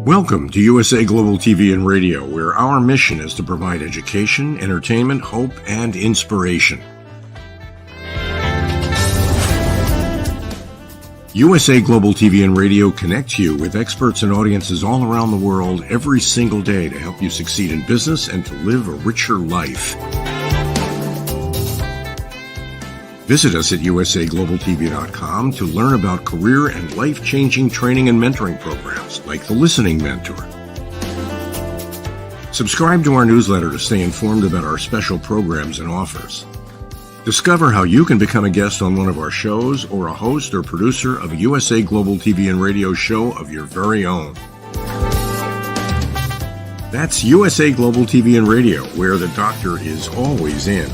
Welcome to USA Global TV and Radio, where our mission is to provide education, entertainment, hope, and inspiration. USA Global TV and Radio connects you with experts and audiences all around the world every single day to help you succeed in business and to live a richer life. Visit us at usaglobaltv.com to learn about career and life-changing training and mentoring programs like the Listening Mentor. Subscribe to our newsletter to stay informed about our special programs and offers. Discover how you can become a guest on one of our shows or a host or producer of a USA Global TV and Radio show of your very own. That's USA Global TV and Radio, where the doctor is always in.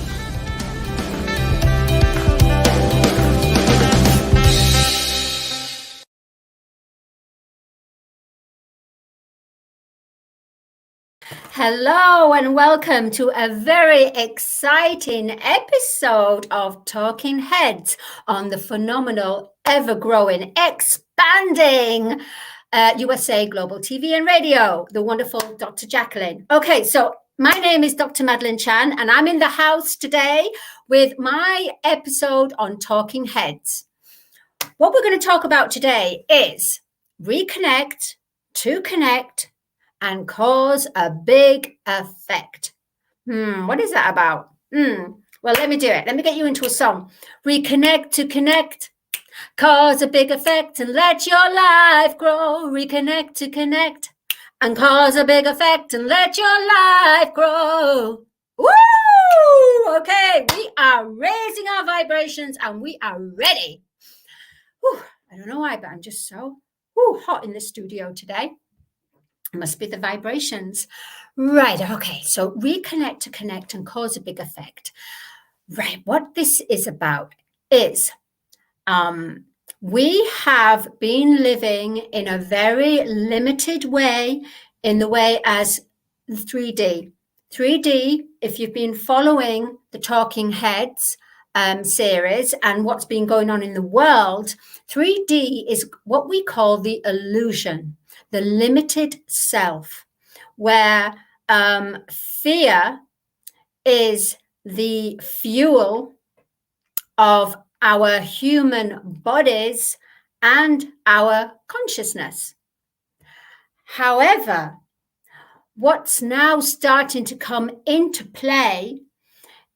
Hello and welcome to a very exciting episode of Talking Heads on the phenomenal, ever-growing, expanding USA Global TV and Radio, the wonderful Dr. Jacqueline. Okay, so my name is Dr. Madalene Chan and I'm in the house today with my episode on Talking Heads. What we're going to talk about today is reconnect, to connect, and cause a big effect. What is that about? Well, let me do it. Let me get you into a song. Reconnect to connect, cause a big effect, and let your life grow. Reconnect to connect, and cause a big effect, and let your life grow. Woo! Okay, we are raising our vibrations, and we are ready. Whew, I don't know why, but I'm just so hot in the studio today. Must be the vibrations. Right, okay, so reconnect to connect and cause a big effect. Right, what this is about is we have been living in a very limited way, in the way as 3D. 3D, if you've been following the Talking Heads series and what's been going on in the world, 3D is what we call the illusion, the limited self, where fear is the fuel of our human bodies and our consciousness. However, what's now starting to come into play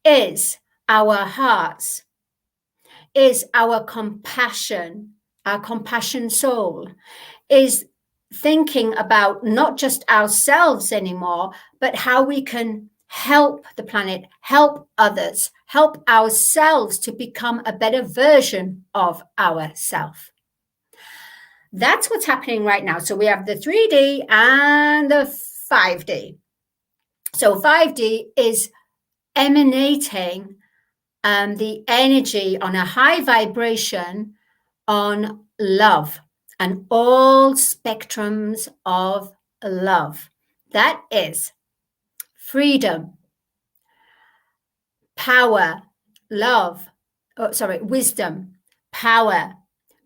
is our hearts, is our compassion soul, is thinking about not just ourselves anymore, but how we can help the planet, help others, help ourselves to become a better version of ourselves. That's what's happening right now. So we have the 3D and the 5D. So 5D is emanating the energy on a high vibration on love and all spectrums of love. That is freedom, power, wisdom, power,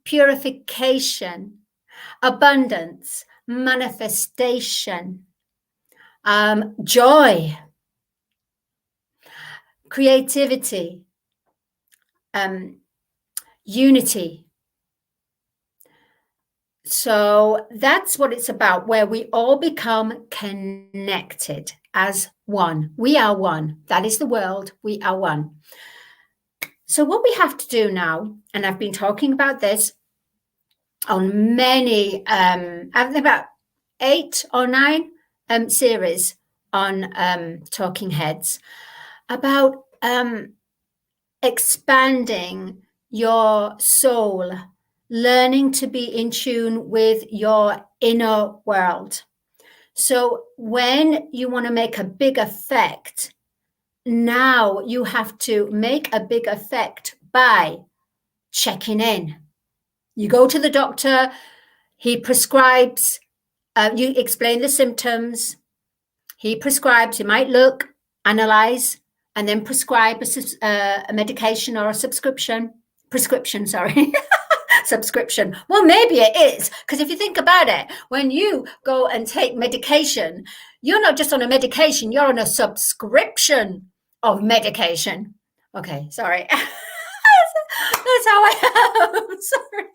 purification, abundance, manifestation, joy, creativity, unity. So that's what it's about, where we all become connected as one. We are one. That is the world. We are one. So what we have to do now, and I've been talking about this on many, about 8 or 9 series on Talking Heads, about expanding your soul, learning to be in tune with your inner world. So when you want to make a big effect, now you have to make a big effect by checking in. You go to the doctor, he prescribes, you explain the symptoms, he prescribes, he might look, analyze, and then prescribe a medication or a prescription, sorry. Subscription. Well, maybe it is, because if you think about it, when you go and take medication, you're not just on a medication, you're on a subscription of medication. Okay, sorry. That's how I am. Sorry.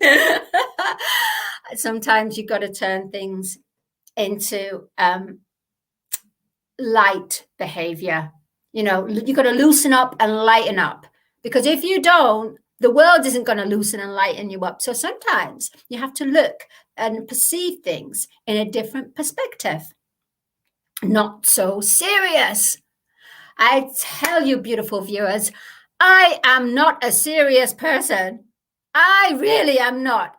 Sometimes you've got to turn things into light behavior. You know, you've got to loosen up and lighten up, because if you don't, the world isn't going to loosen and lighten you up. So sometimes you have to look and perceive things in a different perspective. Not so serious. I tell you, beautiful viewers, I am not a serious person. I really am not.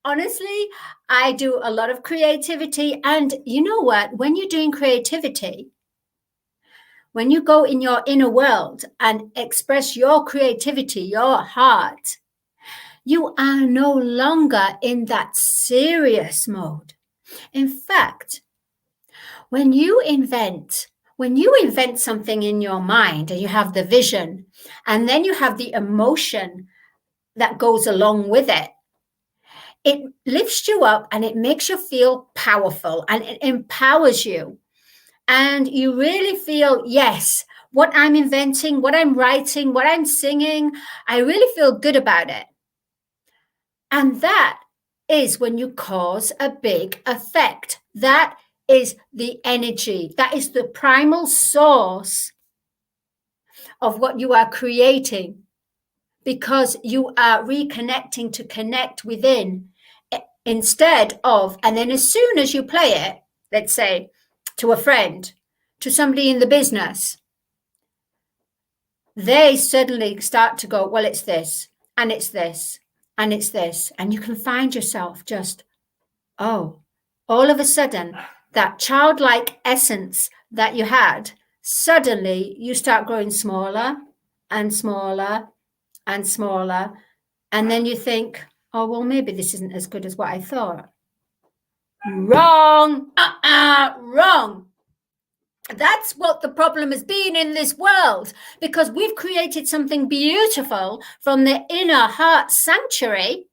Honestly, I do a lot of creativity. And you know what? When you're doing creativity, when you go in your inner world and express your creativity, your heart, you are no longer in that serious mode. In fact, when you invent something in your mind and you have the vision, and then you have the emotion that goes along with it, it lifts you up and it makes you feel powerful and it empowers you. And you really feel, yes, what I'm inventing, what I'm writing, what I'm singing, I really feel good about it. And that is when you cause a big effect. That is the energy. That is the primal source of what you are creating, because you are reconnecting to connect within instead of, and then as soon as you play it, let's say, to a friend, to somebody in the business, they suddenly start to go, well, it's this, and it's this, and it's this. And you can find yourself just, oh, all of a sudden, that childlike essence that you had, suddenly you start growing smaller and smaller and smaller. And then you think, oh, well, maybe this isn't as good as what I thought. Wrong. Wrong. That's what the problem has been in this world, because we've created something beautiful from the inner heart sanctuary,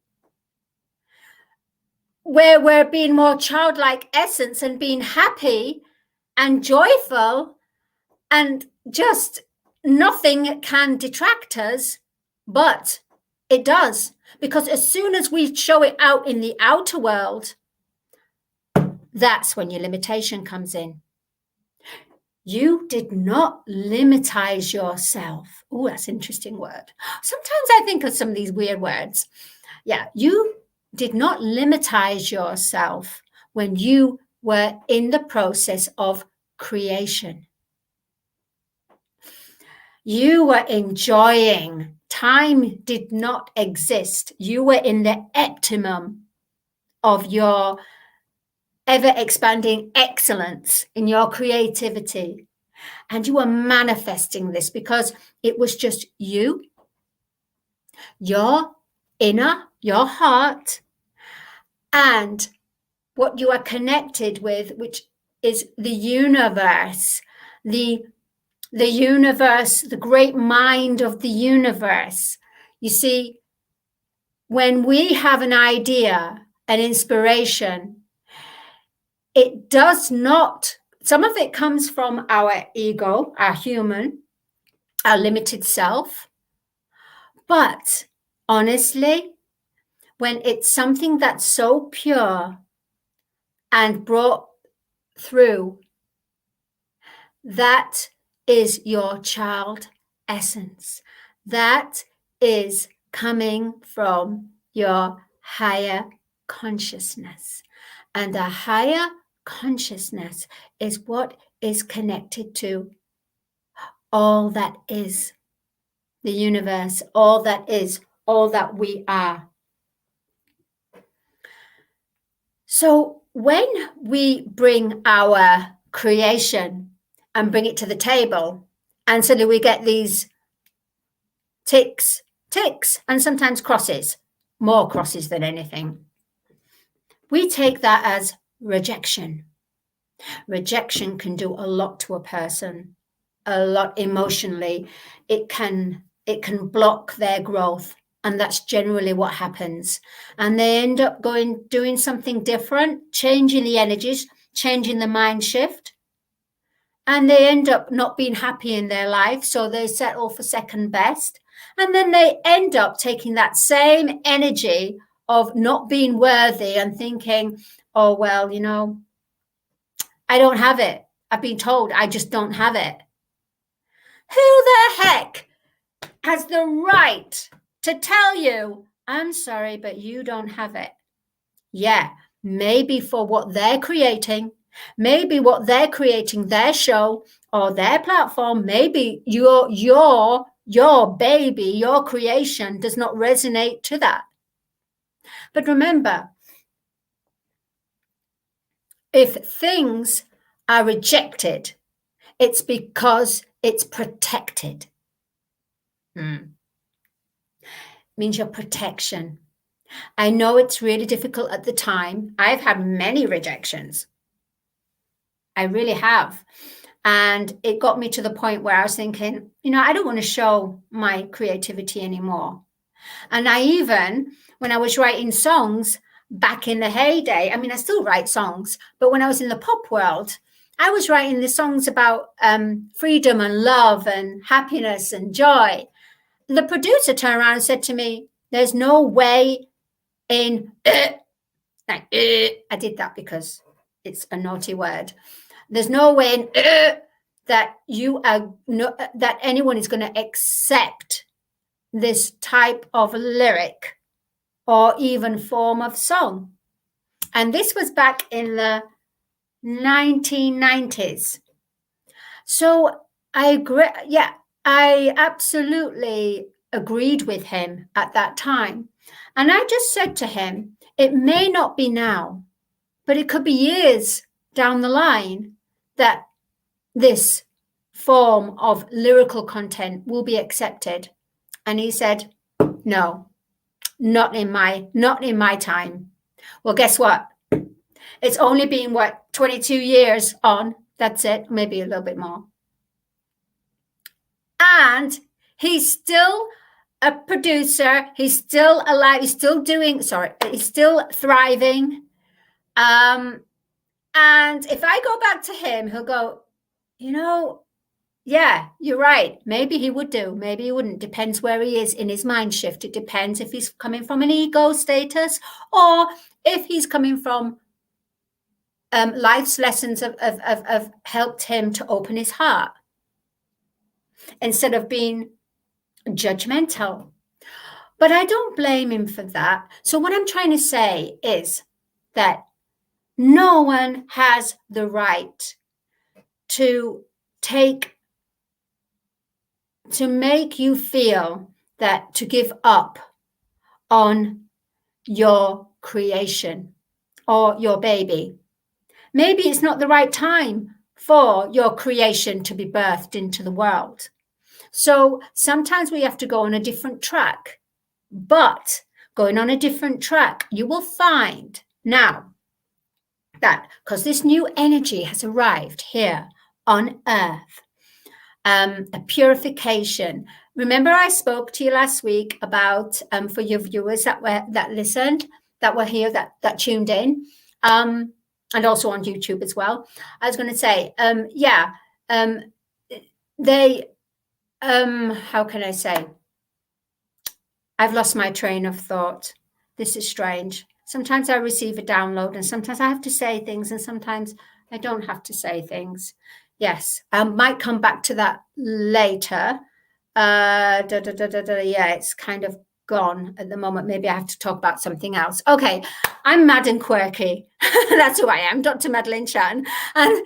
where we're being more childlike essence and being happy and joyful, and just nothing can detract us, but it does, because as soon as we show it out in the outer world, that's when your limitation comes in. You did not limitize yourself. Oh, that's an interesting word. Sometimes I think of some of these weird words. Yeah, you did not limitize yourself when you were in the process of creation. You were enjoying. Time did not exist. You were in the optimum of your ever-expanding excellence in your creativity. And you were manifesting this because it was just you, your inner, your heart, and what you are connected with, which is the universe, the universe, the great mind of the universe. You see, when we have an idea, an inspiration, it does not, some of it comes from our ego, our human, our limited self. But honestly, when it's something that's so pure and brought through, that is your child essence. That is coming from your higher consciousness. And the higher consciousness is what is connected to all that is, the universe, all that is, all that we are. So when we bring our creation and bring it to the table, and suddenly we get these ticks, and sometimes crosses, more crosses than anything, we take that as rejection. Rejection can do a lot to a person, a lot emotionally. It can block their growth. And that's generally what happens. And they end up doing something different, changing the energies, changing the mind shift. And they end up not being happy in their life. So they settle for second best. And then they end up taking that same energy of not being worthy and thinking, oh, well, you know, I don't have it. I've been told I just don't have it. Who the heck has the right to tell you, I'm sorry, but you don't have it? Yeah, maybe for what they're creating, maybe what they're creating, their show or their platform, maybe your baby, your creation does not resonate to that. But remember, if things are rejected, it's because it's protected. Means your protection. I know it's really difficult at the time. I've had many rejections. I really have. And it got me to the point where I was thinking, you know, I don't want to show my creativity anymore. And I even, when I was writing songs back in the heyday, I mean, I still write songs, but when I was in the pop world, I was writing the songs about freedom and love and happiness and joy. The producer turned around and said to me, there's no way in, I did that because it's a naughty word. There's no way in that you are that anyone is going to accept this type of lyric or even form of song. And this was back in the 1990s. So I agree. Yeah, I absolutely agreed with him at that time. And I just said to him, it may not be now, but it could be years down the line that this form of lyrical content will be accepted. And he said, no, not in my time. Well, guess what? It's only been 22 years on. That's it, maybe a little bit more. And he's still a producer. He's still alive. He's still he's still thriving. And if I go back to him, he'll go, you know, yeah, you're right. Maybe he would do. Maybe he wouldn't. Depends where he is in his mind shift. It depends if he's coming from an ego status or if he's coming from life's lessons have helped him to open his heart instead of being judgmental. But I don't blame him for that. So what I'm trying to say is that no one has the right to make you feel that to give up on your creation or your baby. Maybe it's not the right time for your creation to be birthed into the world. So sometimes we have to go on a different track. But going on a different track, you will find now that because this new energy has arrived here on Earth, a purification. Remember, I spoke to you last week about for your viewers that listened, that were here, that tuned in, and also on YouTube as well. I was going to say, they, how can I say? I've lost my train of thought. This is strange. Sometimes I receive a download and sometimes I have to say things and sometimes I don't have to say things. Yes, I might come back to that later. Yeah, it's kind of gone at the moment. Maybe I have to talk about something else. Okay, I'm mad and quirky. That's who I am, Dr. Madalene Chan. And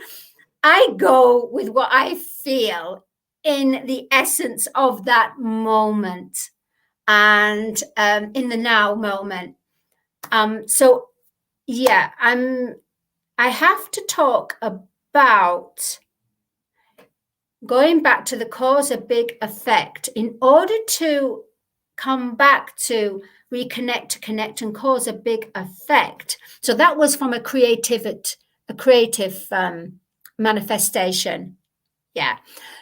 I go with what I feel in the essence of that moment and in the now moment. So yeah, I have to talk about going back to the cause of big effect in order to come back to reconnect, to connect and cause a big effect. So that was from a creative manifestation. Yeah.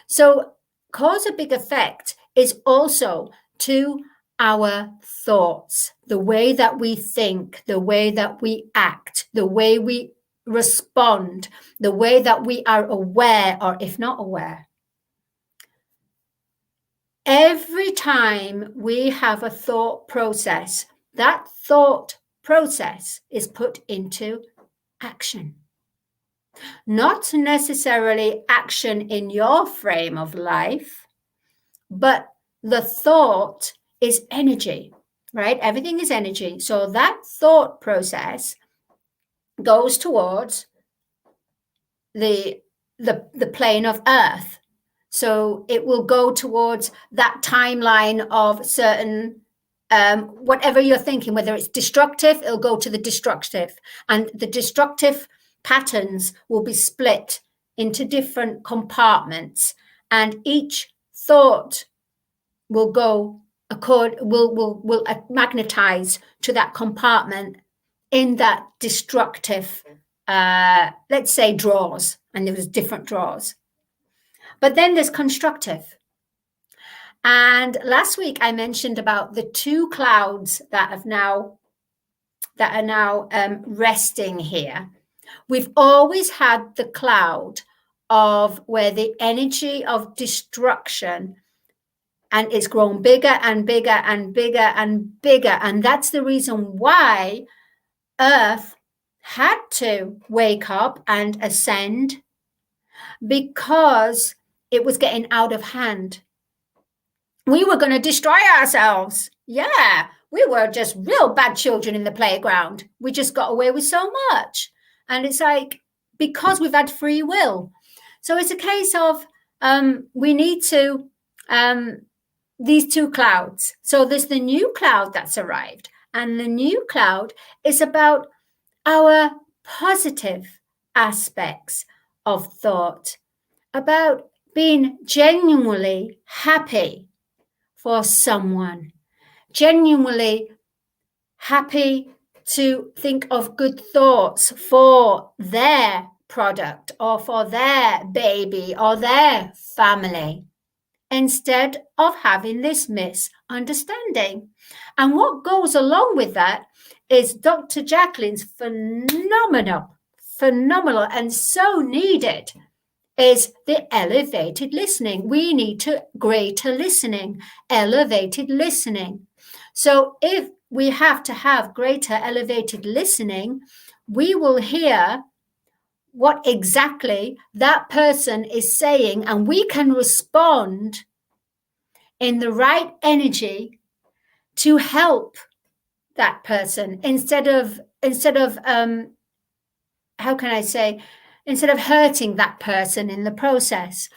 So cause a big effect is also to our thoughts, the way that we think, the way that we act, the way we respond, the way that we are aware, or if not aware. Every time we have a thought process, that thought process is put into action. Not necessarily action in your frame of life, but the thought is energy, right? Everything is energy. So that thought process goes towards the plane of Earth. So it will go towards that timeline of certain whatever you're thinking, whether it's destructive, it'll go to the destructive, and the destructive patterns will be split into different compartments, and each thought will go will magnetize to that compartment in that destructive, let's say, drawers, and there's different drawers. But then there's constructive. And last week I mentioned about the two clouds that are now resting here. We've always had the cloud of where the energy of destruction, and it's grown bigger and bigger and bigger and bigger. And that's the reason why Earth had to wake up and ascend, because it was getting out of hand. We were going to destroy ourselves. Yeah, we were just real bad children in the playground. We just got away with so much. And it's like, because we've had free will. So it's a case of we need to, these two clouds. So there's the new cloud that's arrived. And the new cloud is about our positive aspects of thought, about being genuinely happy for someone, genuinely happy to think of good thoughts for their product or for their baby or their family, instead of having this misunderstanding. And what goes along with that is Dr. Jacqueline's phenomenal and so needed is the elevated listening. We need to greater listening, elevated listening. So if we have to have greater elevated listening, we will hear what exactly that person is saying, and we can respond in the right energy to help that person instead of how can I say, instead of hurting that person in the process.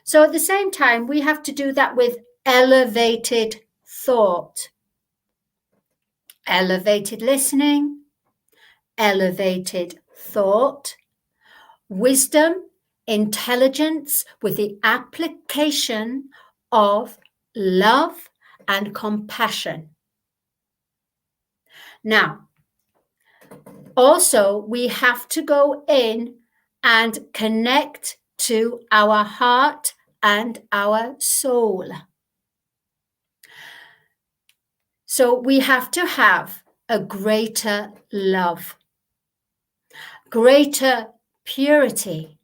So at the same time, we have to do that with elevated thought, elevated listening, elevated thought, wisdom, intelligence with the application of love and compassion. Now, also, we have to go in and connect to our heart and our soul. So we have to have a greater love, greater purity,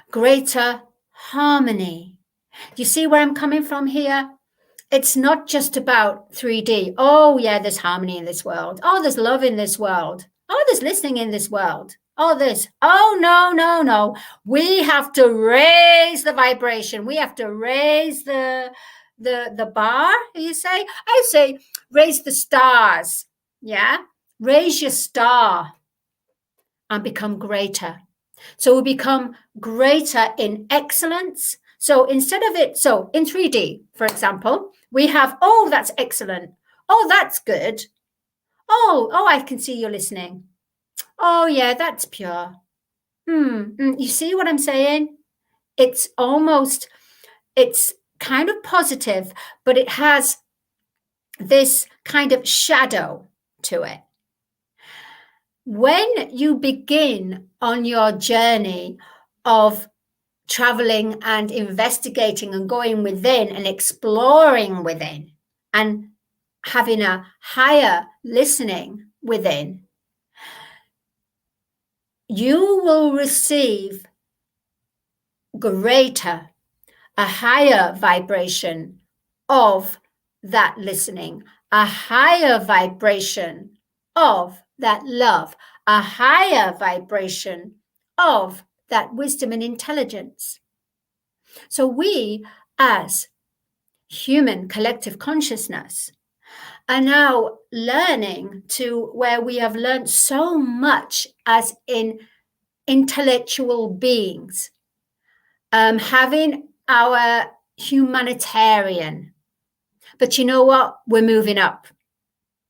greater harmony. You see where I'm coming from here? It's not just about 3D. Oh, yeah, there's harmony in this world. Oh, there's love in this world. Oh, there's listening in this world. Oh, this. Oh, no. We have to raise the vibration. We have to raise the bar, you say? I say raise the stars. Yeah? Raise your star and become greater. So we become greater in excellence. So instead of it, so in 3D, for example, we have, oh, that's excellent. Oh, that's good. Oh, I can see you're listening. Oh, yeah, that's pure. You see what I'm saying? It's kind of positive, but it has this kind of shadow to it. When you begin on your journey of traveling and investigating and going within and exploring within, and having a higher listening within, you will receive a higher vibration of that listening, a higher vibration of that love, a higher vibration of that wisdom and intelligence. So we, as human collective consciousness, are now learning to where we have learned so much as in intellectual beings, having our humanitarian. But you know what? We're moving up.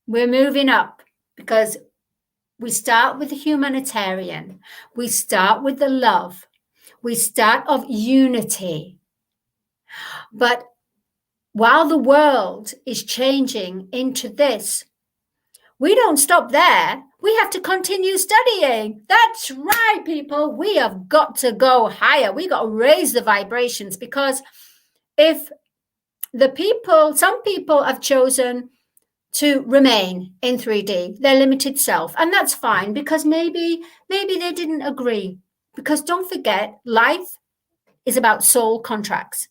We're moving up because we start with the humanitarian. We start with the love. We start of unity. But while the world is changing into this, we don't stop there. We have to continue studying. That's right, people. We have got to go higher. We got to raise the vibrations, because if some people have chosen to remain in 3D, their limited self, and that's fine, because maybe they didn't agree. Because don't forget, life is about soul contracts.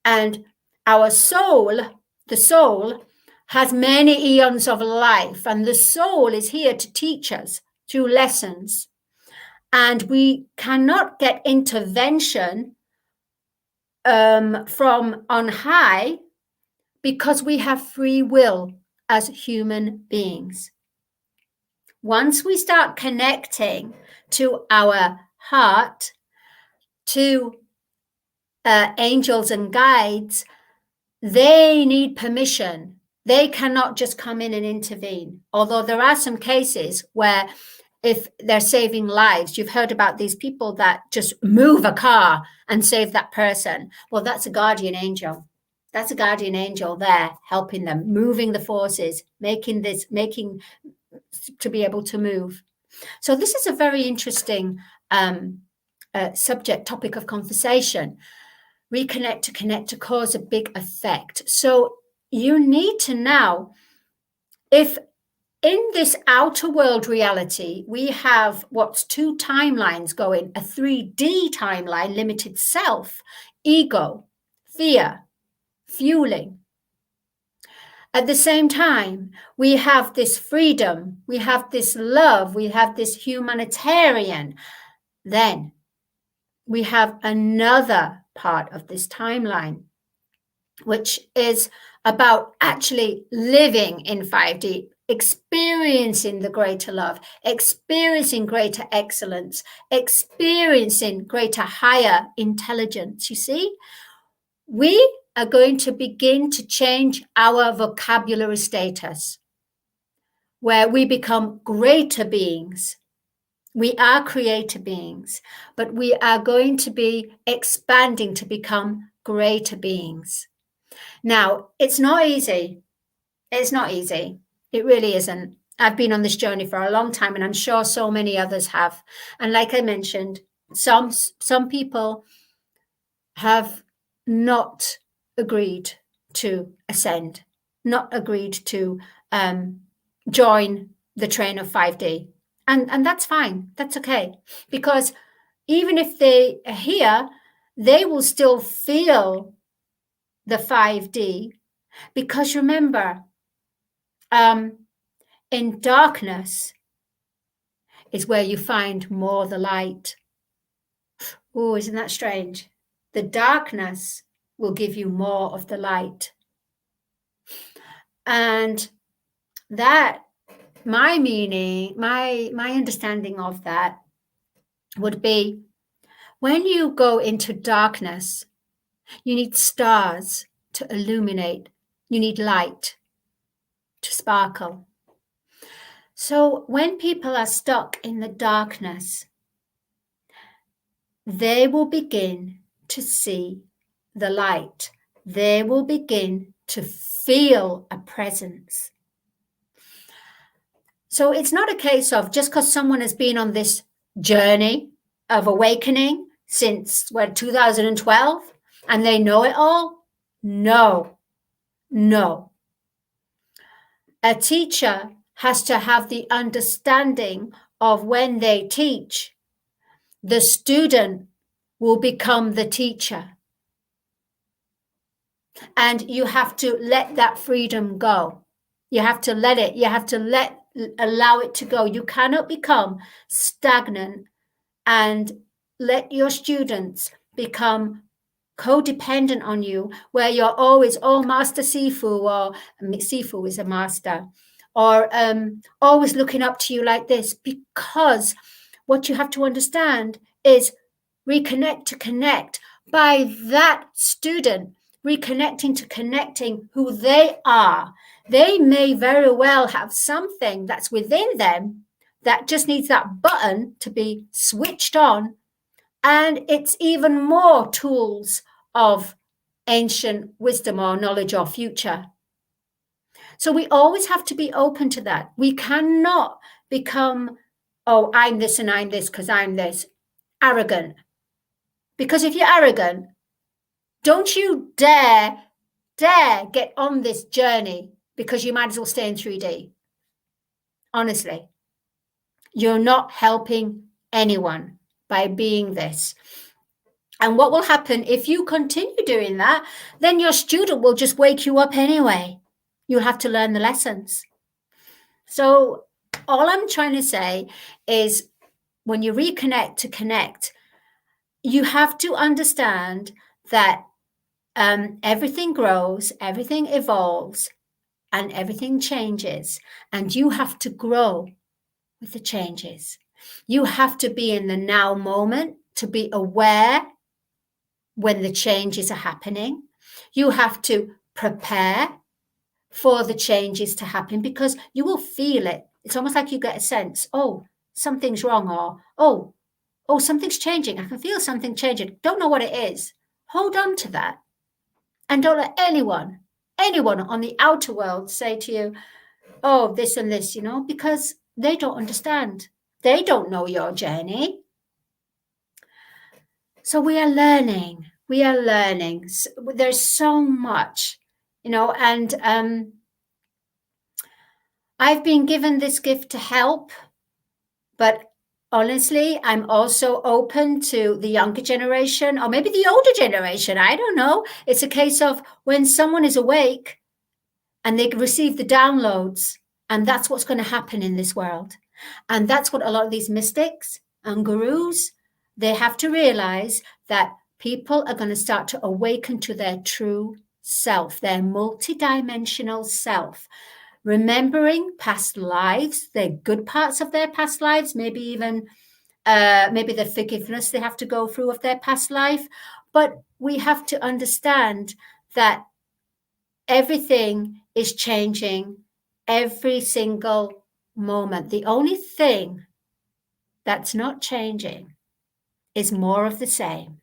And our soul, the soul, has many eons of life, and the soul is here to teach us through lessons. And we cannot get intervention from on high, because we have free will as human beings. Once we start connecting to our heart, to angels and guides, they need permission. They cannot just come in and intervene. Although there are some cases where, if they're saving lives, you've heard about these people that just move a car and save that person. Well, that's a guardian angel. That's a guardian angel there helping them, moving the forces, making to be able to move. So this is a very interesting topic of conversation. Reconnect, to connect, to cause a big effect. So you need to know, if in this outer world reality, we have what's two timelines going, a 3D timeline, limited self, ego, fear, fueling. At the same time, we have this freedom, we have this love, we have this humanitarian. Then we have another part of this timeline, which is about actually living in 5D, experiencing the greater love, experiencing greater excellence, experiencing greater higher intelligence. You see, we are going to begin to change our vocabulary status, where we become greater beings. We are creator beings, but we are going to be expanding to become greater beings. Now, it's not easy. It's not easy. It really isn't. I've been on this journey for a long time, and I'm sure so many others have. And like I mentioned, some people have not agreed to ascend, not agreed to join the train of 5D. And that's fine. That's okay. Because even if they are here, they will still feel the 5D. Because remember, in darkness is where you find more the light. Oh, isn't that strange? The darkness will give you more of the light. And that, my meaning, my understanding of that would be, when you go into darkness, you need stars to illuminate. You need light to sparkle. So when people are stuck in the darkness, they will begin to see the light. They will begin to feel a presence. So it's not a case of, just because someone has been on this journey of awakening since 2012 and they know it all. No, No. A teacher has to have the understanding of when they teach, the student will become the teacher. And you have to let that freedom go. You have to let it, allow it to go. You cannot become stagnant and let your students become codependent on you, where you're always, oh, Master Sifu, or Sifu is a master, or always looking up to you like this. Because what you have to understand is reconnect to connect. By that student reconnecting to connecting who they are, they may very well have something that's within them that just needs that button to be switched on. And it's even more tools of ancient wisdom or knowledge or future. So we always have to be open to that. We cannot become, oh, I'm this and I'm this because I'm this, arrogant. Because if you're arrogant, don't you dare get on this journey, because you might as well stay in 3D. Honestly, you're not helping anyone by being this. And what will happen if you continue doing that, then your student will just wake you up anyway. You'll have to learn the lessons. So all I'm trying to say is, when you reconnect to connect, you have to understand that everything grows, everything evolves, and everything changes. And you have to grow with the changes. You have to be in the now moment to be aware when the changes are happening. You have to prepare for the changes to happen, because you will feel it. It's almost like you get a sense, oh, something's wrong, or oh, something's changing. I can feel something changing. Don't know what it is. Hold on to that. And don't let anyone on the outer world say to you, oh, this and this, because they don't understand. They don't know your journey. So we are learning. There's so much, and I've been given this gift to help, but honestly, I'm also open to the younger generation, or maybe the older generation. I don't know. It's a case of when someone is awake and they receive the downloads, and that's what's going to happen in this world. And that's what a lot of these mystics and gurus, they have to realize, that people are going to start to awaken to their true self, their multidimensional self, remembering past lives, the good parts of their past lives, maybe even maybe the forgiveness they have to go through of their past life. But we have to understand that everything is changing every single moment. The only thing that's not changing is more of the same.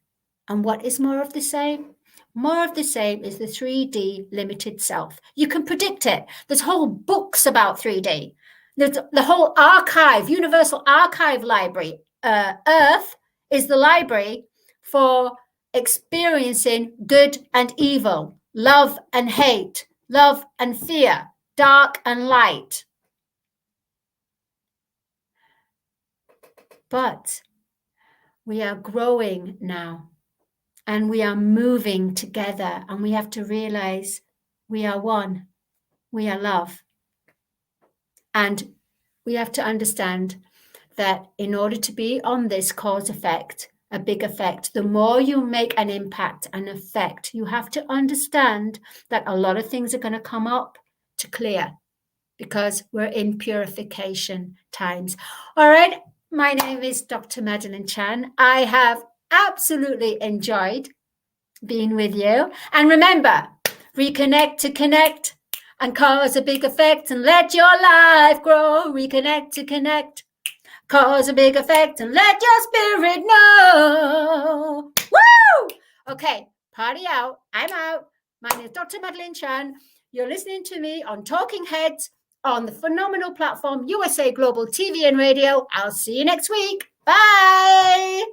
And what is more of the same? More of the same is the 3D limited self. You can predict it. There's whole books about 3D. There's the whole archive, universal archive library. Earth is the library for experiencing good and evil, love and hate, love and fear, dark and light. But we are growing now. And we are moving together, and we have to realize we are one, we are love. And we have to understand that in order to be on this cause effect, a big effect, the more you make an impact and effect, you have to understand that a lot of things are going to come up to clear, because we're in purification times. All right, my name is Dr. Madalene Chan. I have absolutely enjoyed being with you. And remember, reconnect to connect and cause a big effect, and let your life grow. Reconnect to connect, cause a big effect, and let your spirit know. Woo! Okay, party out. I'm out. My name is Dr. Madalene Chan. You're listening to me on Talking Heads on the phenomenal platform USA Global TV and Radio. I'll see you next week. Bye.